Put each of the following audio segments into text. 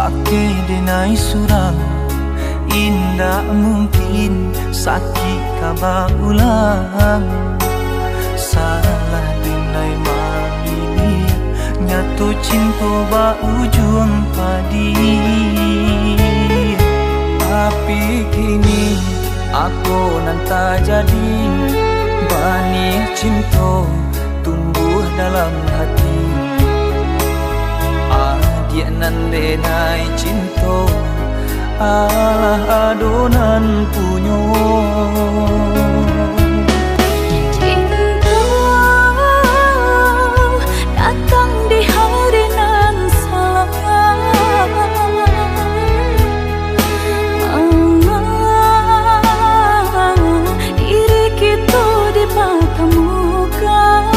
pakai denai surang, indah mungkin sakit kaba ulang. Salah denai mamili, nyatu cinta ba ujung padi. Tapi kini aku nanta jadi, bani cinta tumbuh dalam hati. Dia nan denai cinta, alah adonan punyo. Cinta datang di hari nan salah, diri kita dipertemukan.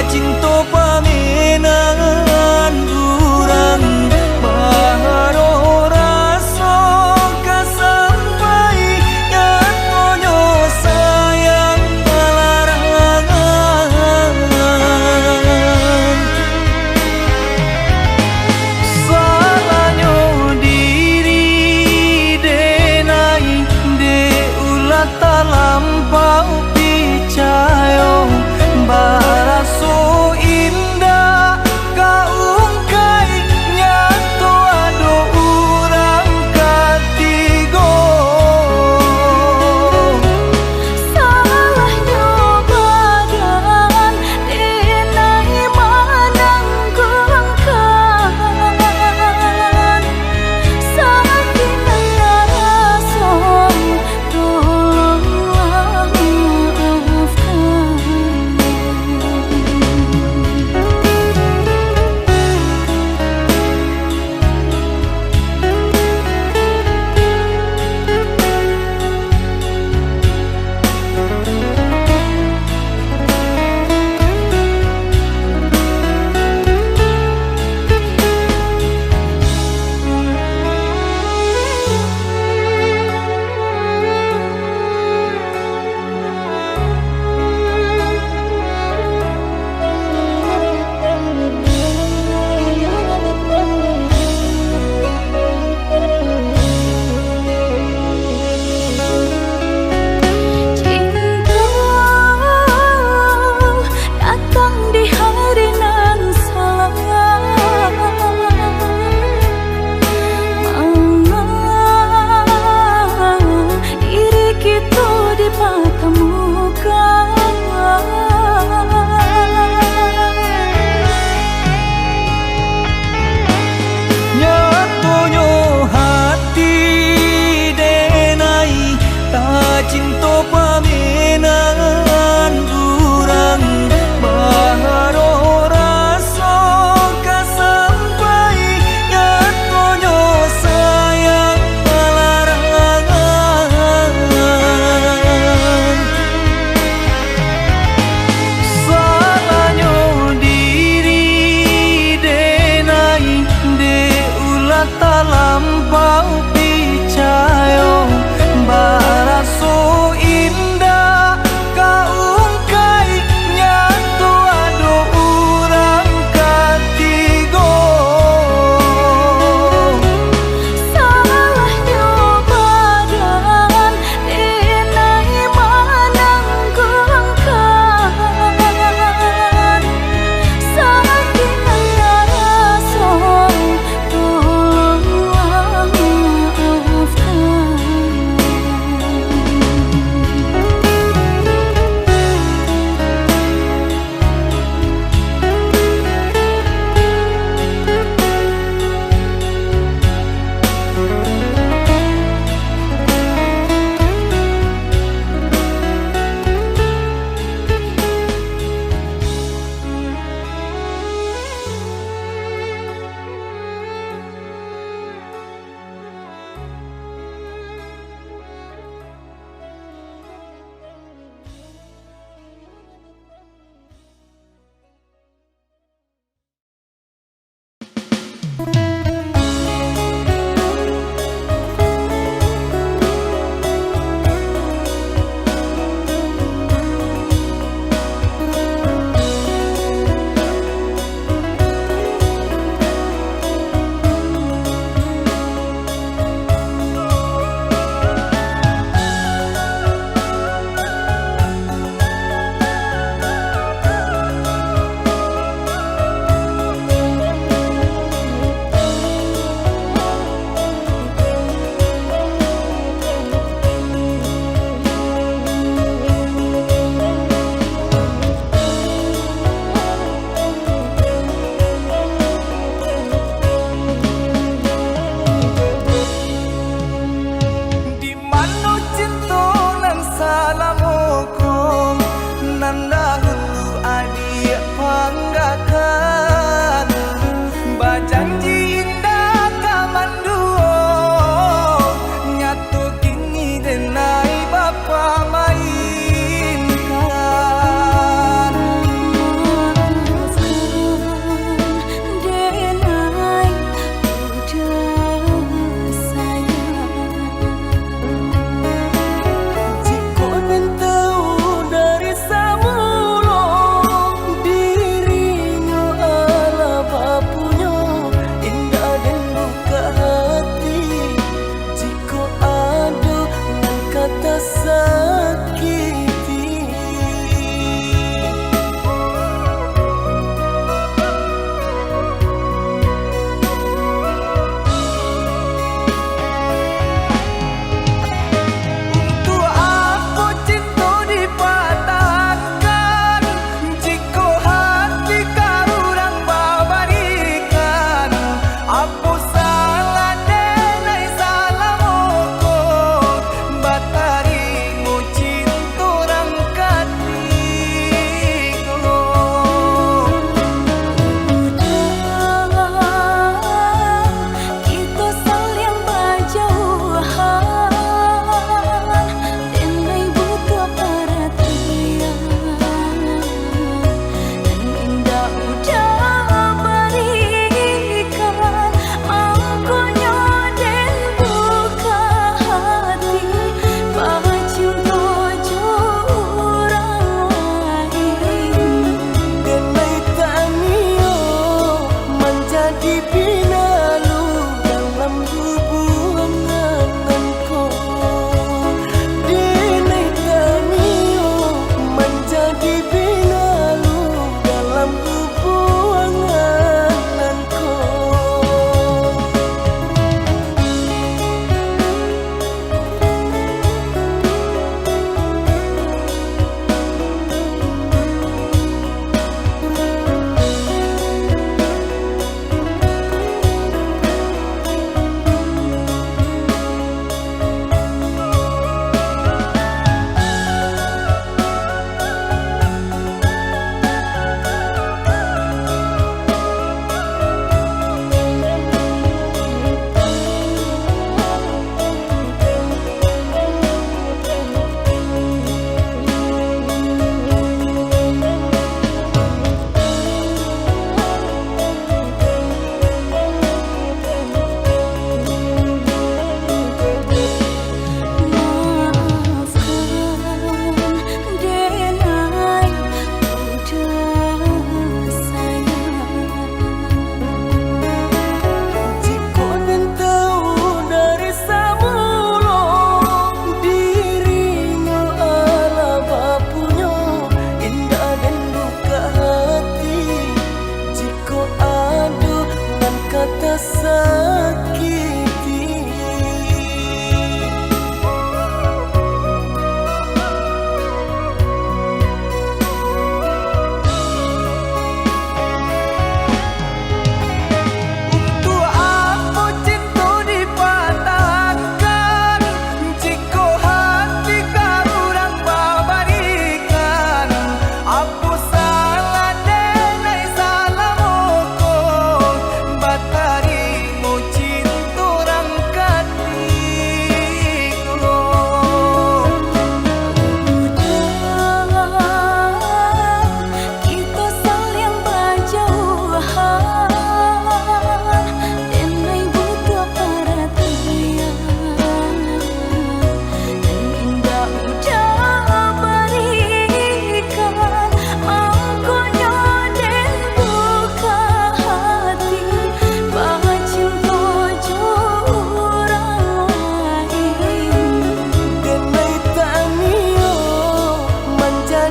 Cinta pamenangan durang, baru rasa kasampai nyatonya sayang larangan. Salahnya diri denai, de ulah tak lampau percaya. Baraso indah kaungkai, nyato ado urang katigo. Salahnya badan denai manang kelangkan, sakit rasa tolonglah.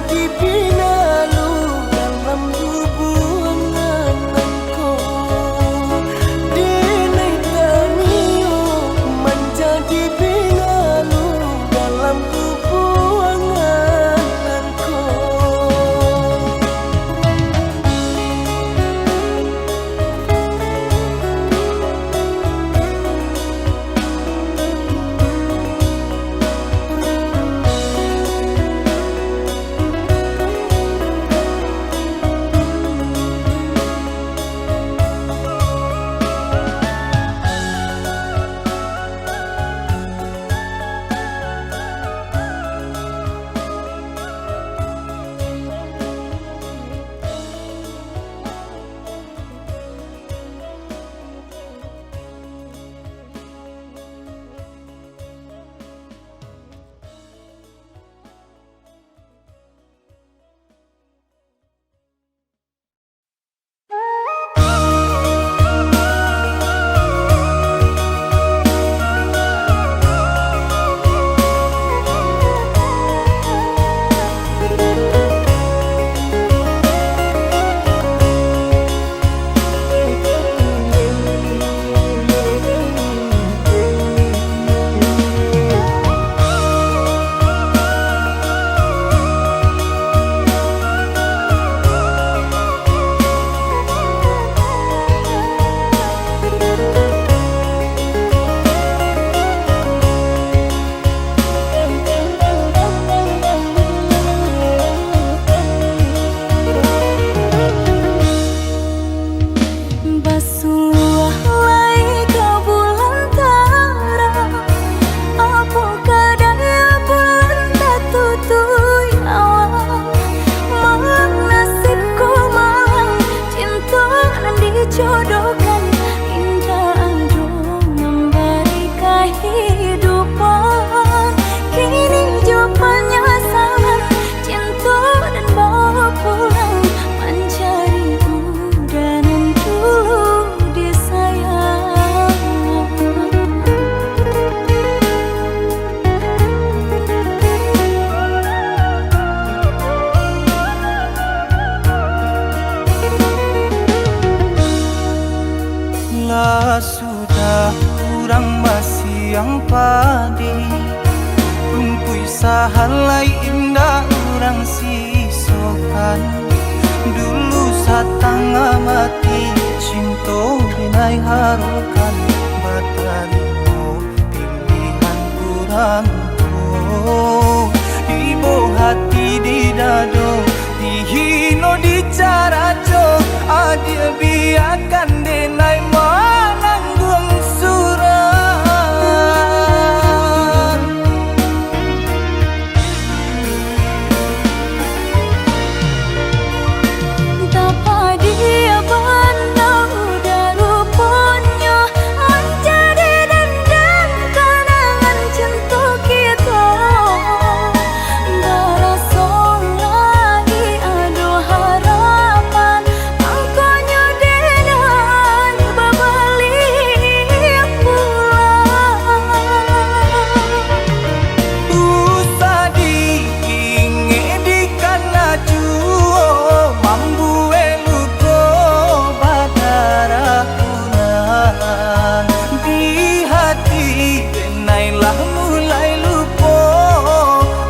menjadi pinalu dalam hubungan engkau. Dinai tanio menjadi pinalu dalam hubungan engkau. Jodohkan indah aduh memberi kehidupan. Kini jauh penyesalan, cinta dan bawa pulang mencari udanan dulu disayang. Lah sudah kurang masih yang padi Rumpui sahalai indah orang sisokan. Dulu satang amati cinta binai harukan. Batalimo pilihan kurang tuh. Ibu hati di dado dihino di cara jauh. Adia biarkan denai menanggung surat. Tapa dia pandang udah rupanya menjadi dendam kenangan cinta kita. Berasa lagi ada harapan angkanya dengan berbalik pulang. Usah diinge di kana juo mambu eluko badara punan. Di hati benailah mulai lupo.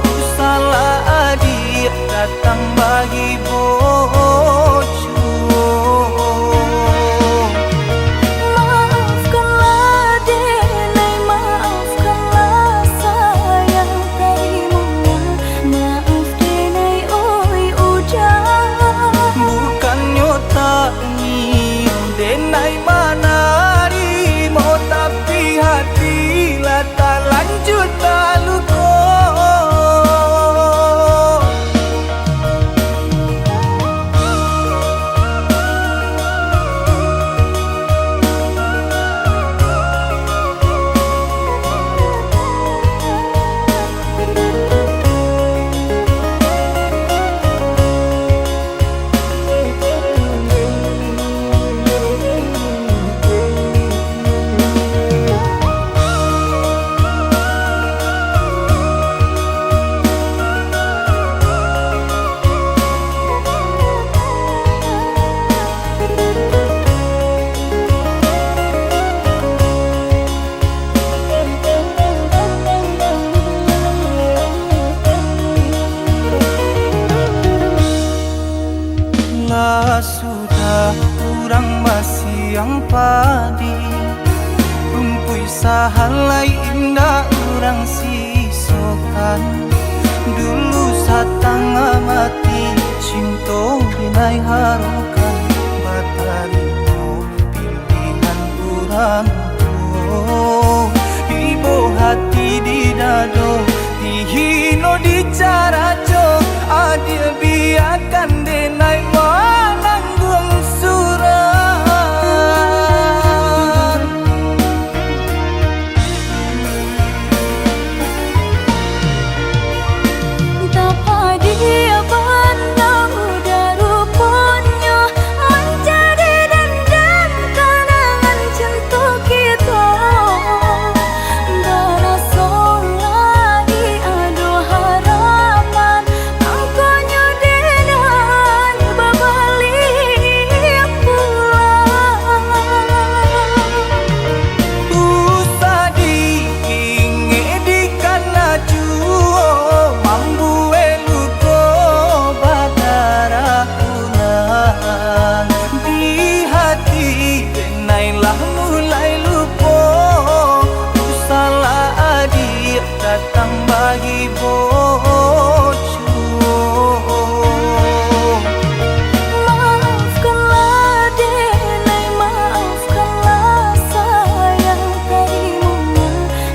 Usalah adik datang bagi bojo. Maafkanlah denai, maafkanlah sayang terimolah. Maaf denai oi udah. Bukannya tak nyium denai manari mau, tapi hatilah tak lanjut tak luko. siang padi rumpui sahalai indah orang sisokan dulu satanga mati cinta binai harukan batarino pilihan orang ibu hati di dado dihino di caraco adil biarkan denai mananggung suran Tapa dia pandang udah rupanya menjadi dendam kenangan cinta kita. Berasa lagi adu harapan angkanya dengan berbalik pulang. usah diinge di kana juo mambu eluko badara ulang di hati benailah mulai lupo usahlah adik datang bagi bocor Maafkanlah denai, maafkanlah sayang karimunya.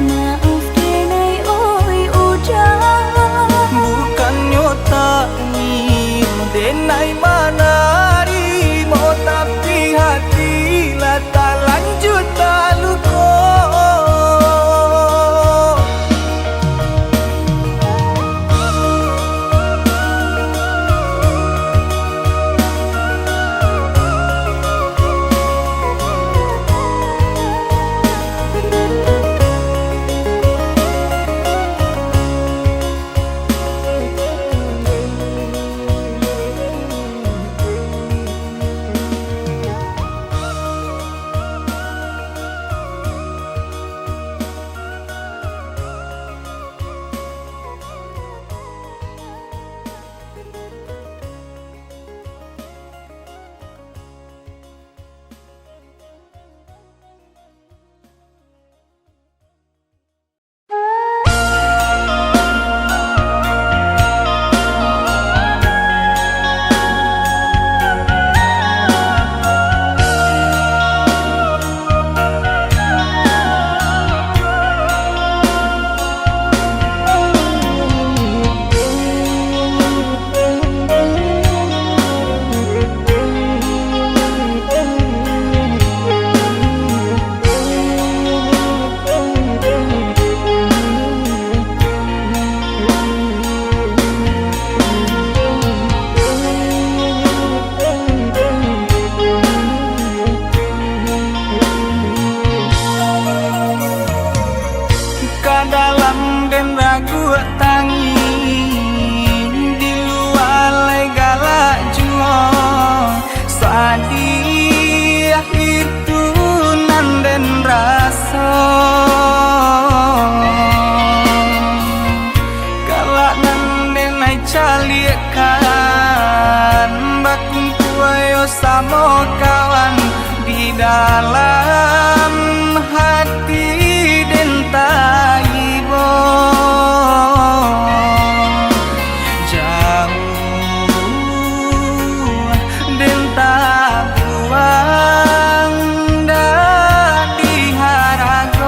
Maaf denai, oi udah. bukannya tak nyium denai manari mau tapi hati lah tak lanjut tak luko dalam den ragu tangi di luar legala juo sadiah itu nanden rasa galak nanden ai calikan bakun kuayo sama kawan di dalam hati den taibo jauh den tabuang dah diharagoi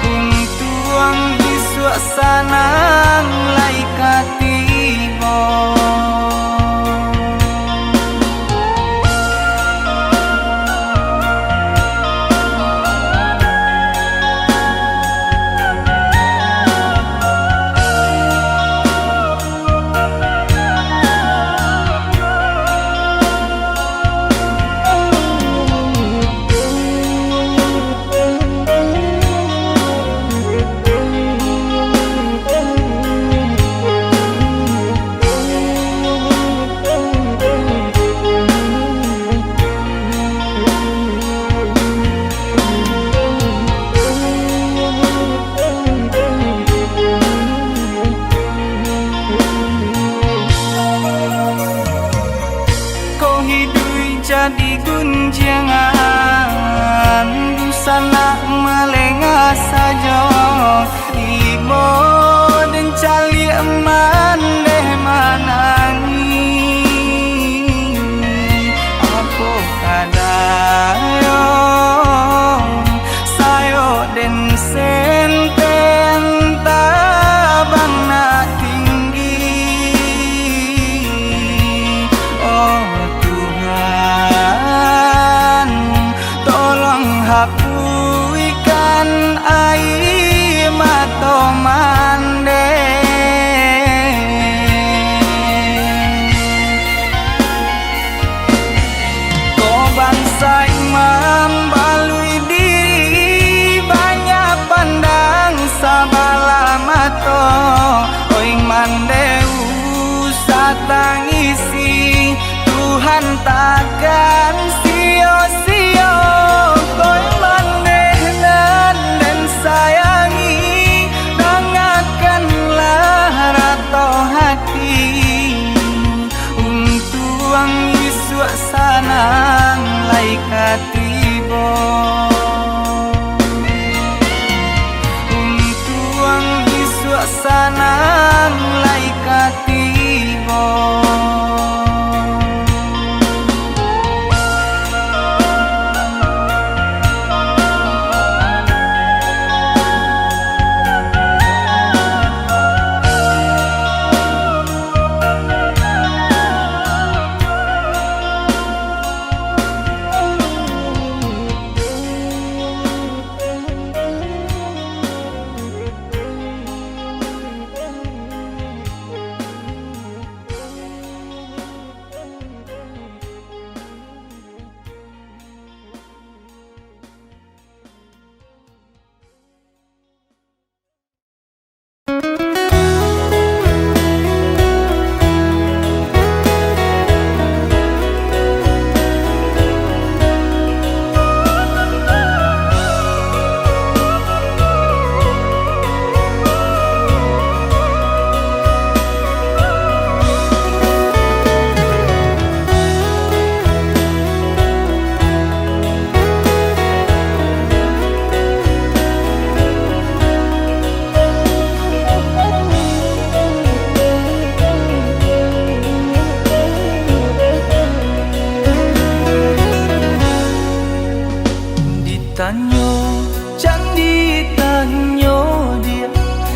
Untuang di suasana lai katibo. Jadi gunjangan busana melengah saja ibo dan cali eman deh manangi aku kadayo sayo den senten tabang na tinggi oh hapuikan air mata mande ko bangsa imam balui diri banyak pandang sabala mato oi mandeu satangisi Tuhan takkan sia-sia koi mandenan dan sayangi dengarkanlah rato hati untuang suasana lai katibo untuang suasana lai katibo. Tanyo, candi tanyo dia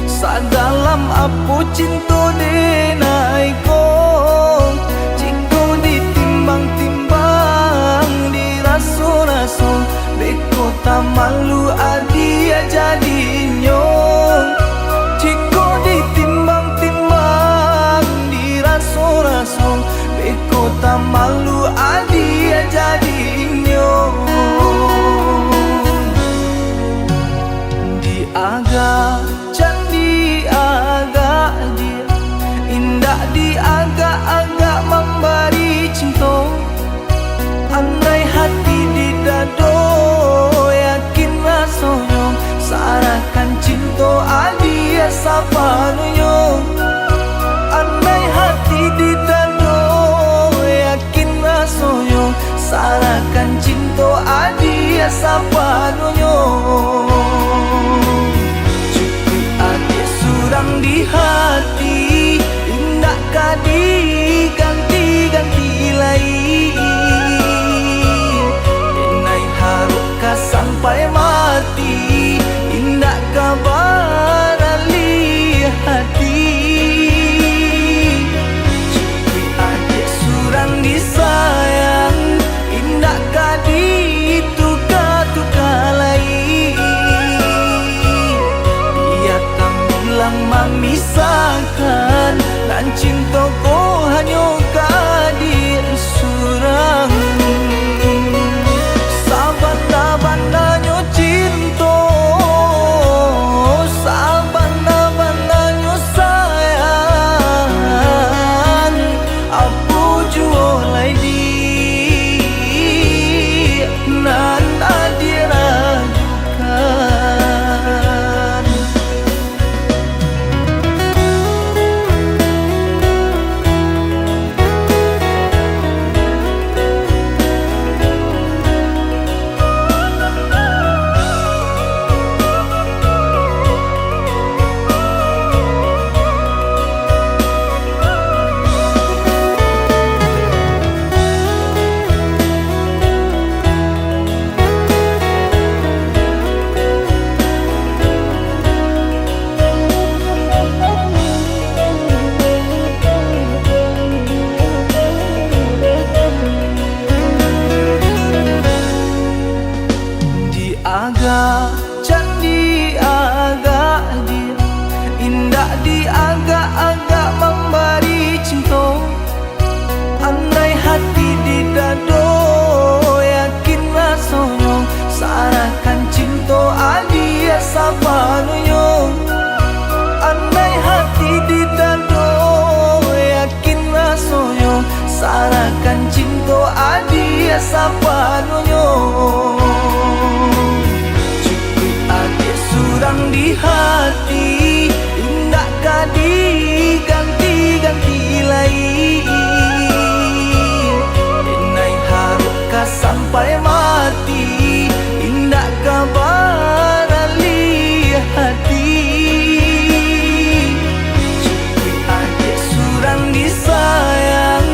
sadalam apu cinta denai ko jika ditimbang-timbang diraso-raso beko tak malu adia jadinyo jika ditimbang-timbang diraso-raso beko tak malu adia jadinyo agak candi agak dia indah di agak-agak memberi cinta andai hati di dado yakin rasanya sarahkan cinta adia sapanyo andai hati di dado yakin rasanya sarahkan cinta adia sapanyo surang di hati indah kadi ganti-ganti lain denai memisahkan, dan cintaku hanya kadir surang. Sabana-bananya cinta, sabana-bananya sayang, aku jualai di nan diragukan. Agak candi agak dia, indah di agak-agak memberi cinta. Andai hati di dado yakin rasanya, sarahkan cinta adia sapanunya. Andai hati di dado yakin rasanya, sarahkan cinta adia sapanunya. Surang di hati, indah kadi ganti-ganti lagi. Inai haruka sampai mati, indah kabar ali hati. Cukui adik surang disayang,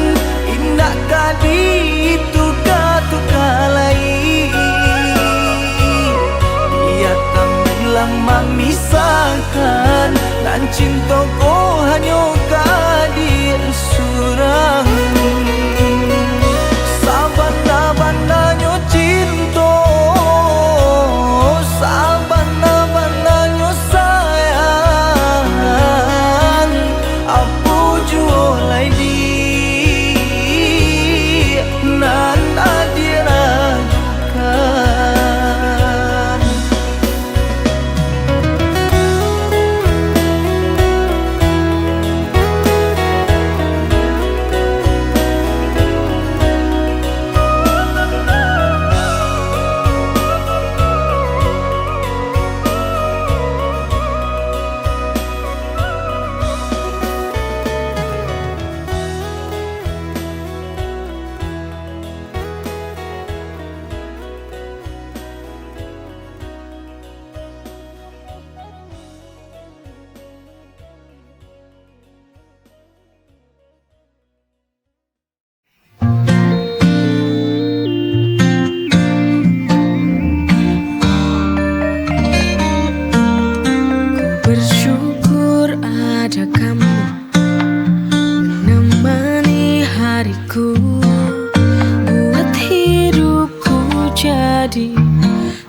indah kadi tuka-tuka lagi. Memisahkan, dan cintaku hanya kadir surang. Sabana-bananya cinta, sabana-bananya sayang, aku jualai di nan diragukan. Bersyukur ada kamu menemani hariku, buat hidupku jadi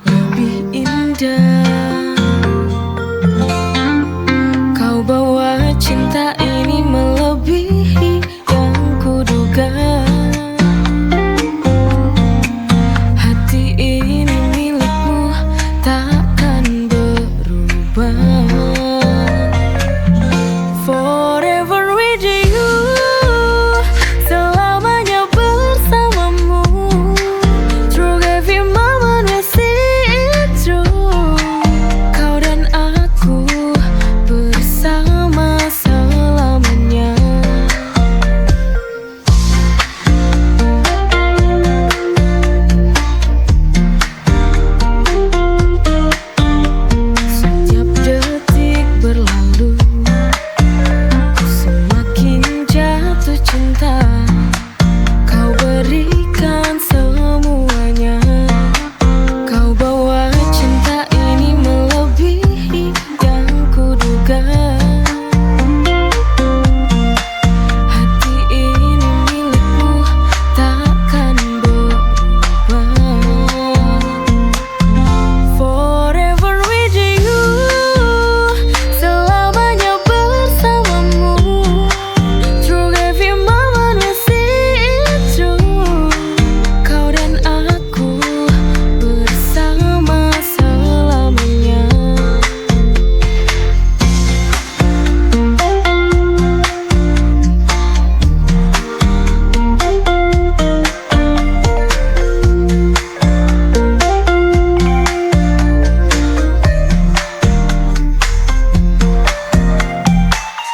lebih indah. Kau bawa cinta ini melebihi yang kuduga. Hati ini milikmu takkan berubah.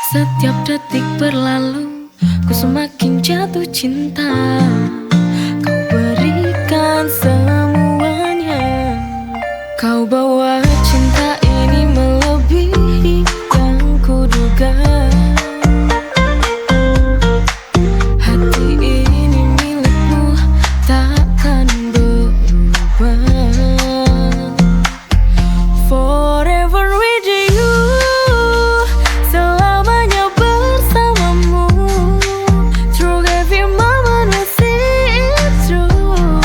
Setiap detik berlalu, ku semakin jatuh cinta. Kau berikan semuanya. Kau bawa cinta ini melebihi yang kuduga. Hati ini milikmu, takkan berubah. Forever with you, selamanya bersamamu. Through every moment we see it through.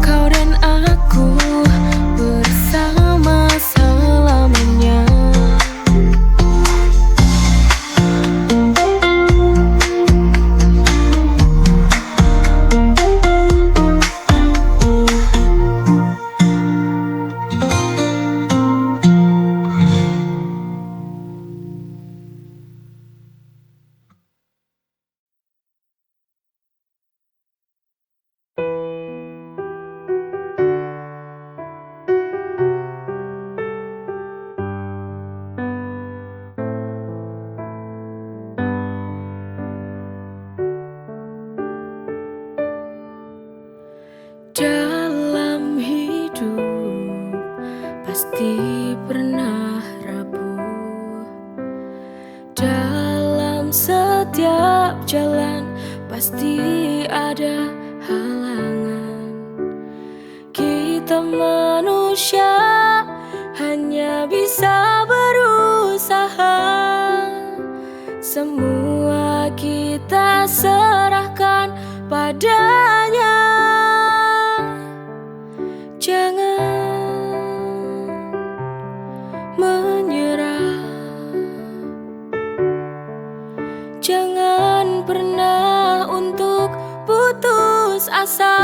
Kau dan aku bersama selamanya. Dalam hidup pasti pernah rapuh. Dalam setiap jalan pasti ada halangan. Kita manusia hanya bisa berusaha. Semua kita serahkan padanya. Jangan menyerah, jangan pernah untuk putus asa.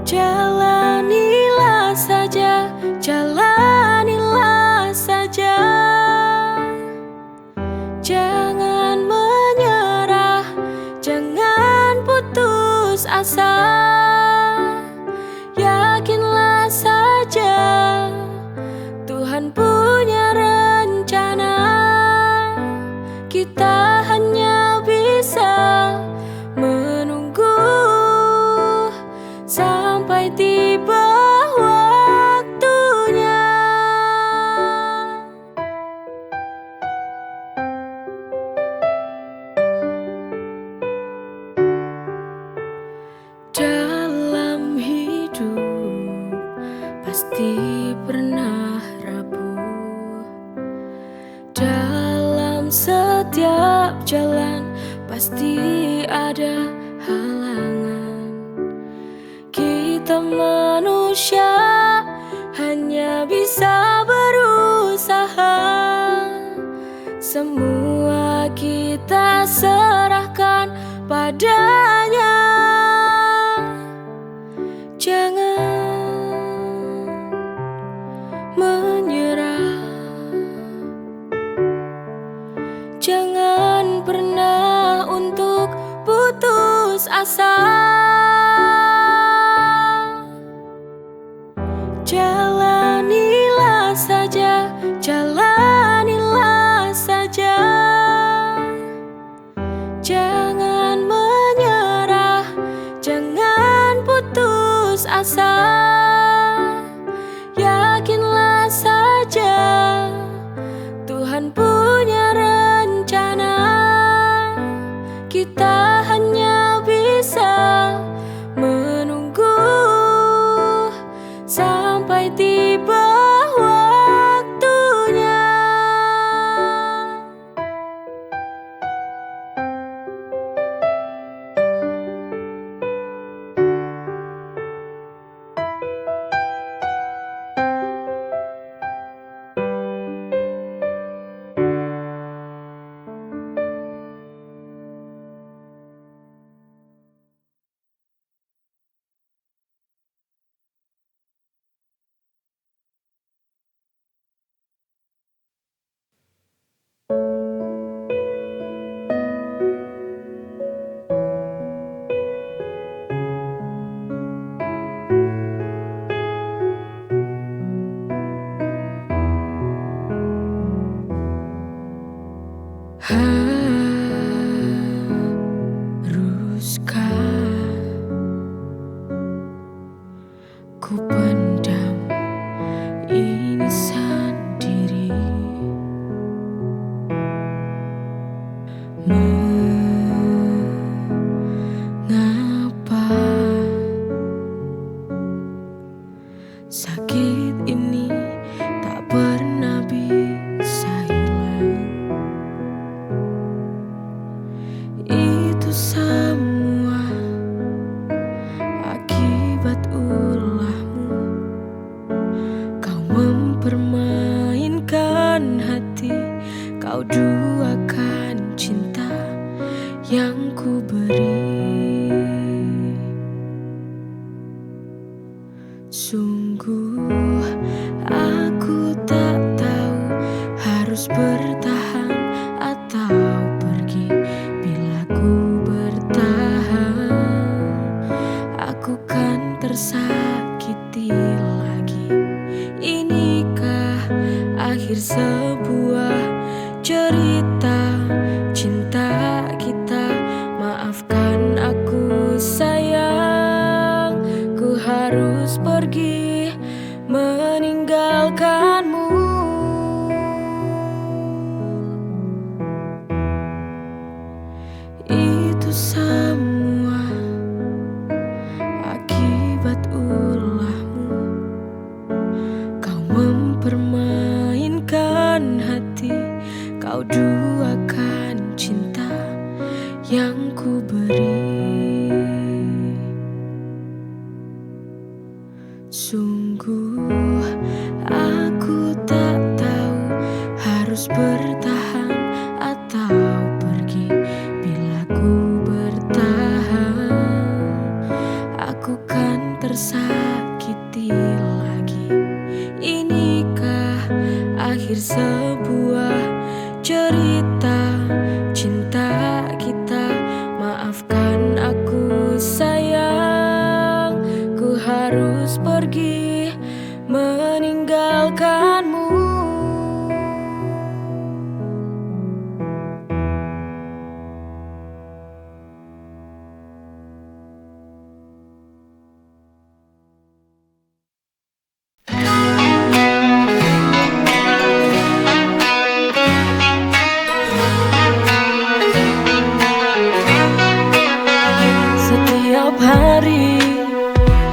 Jalanilah saja, jalanilah saja. Jangan menyerah, jangan putus asa. Yakinlah saja, Tuhan punya rencana. Kita hanya bisa menunggu sampai tiba waktunya. Dalam hidup pasti pernah rapuh. Dalam setiap jalan pasti ada halangan. Kita manusia hanya bisa berusaha. Semua kita serahkan padanya. Jangan menyerah, jangan pernah untuk putus asa. Jalanilah saja, jalanilah saja. Jangan menyerah, jangan putus asa. Yakinlah saja, Tuhan punya rencana. Kita hanya bisa menunggu sampai Sakit ini tak pernah bisa hilang. Itu semua akibat ulahmu. Kau mempermainkan hati, kau duakan cinta yang ku beri. Sungguh aku tak tahu harus bertahan atau pergi. Bila ku bertahan, aku kan tersakiti lagi. Inikah akhir sebuah cerita cinta kita? Maafkan aku sayang, ku harus pergi meninggalkanmu. Itu semua akibat ulahmu. Kau mempermainkan hati, kau duakan cinta yang ku beri. Sungguh aku tak tahu harus bertahan atau pergi. Bila ku bertahan, aku kan tersakiti lagi. Inikah akhir sebuah cerita cinta kita? Maafkan aku sayang, ku harus pergi meninggalkanmu. Setiap hari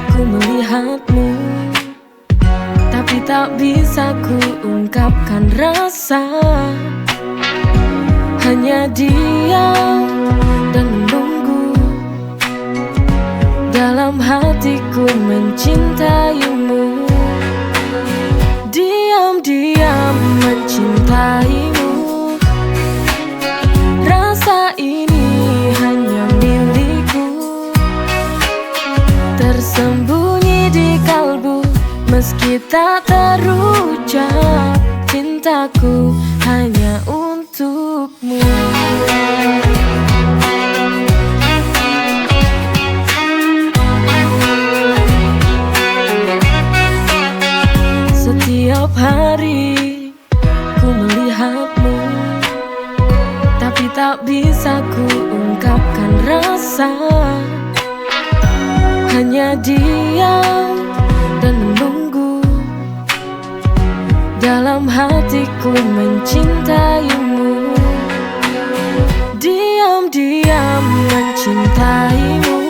ku melihatmu, tapi tak bisa ku ungkapkan rasa. Hanya diam dan menunggu. Dalam hatiku mencintaimu, diam-diam mencintaimu. Rasa ini hanya milikku, tersembunyi di kalbu. Meski tak terucap, cintaku hanya untukmu. Setiap hari ku melihatmu, tapi tak bisa ku ungkapkan rasa. Hanya diam dan menunggu. Dalam hatiku mencintaimu, diam-diam mencintaimu.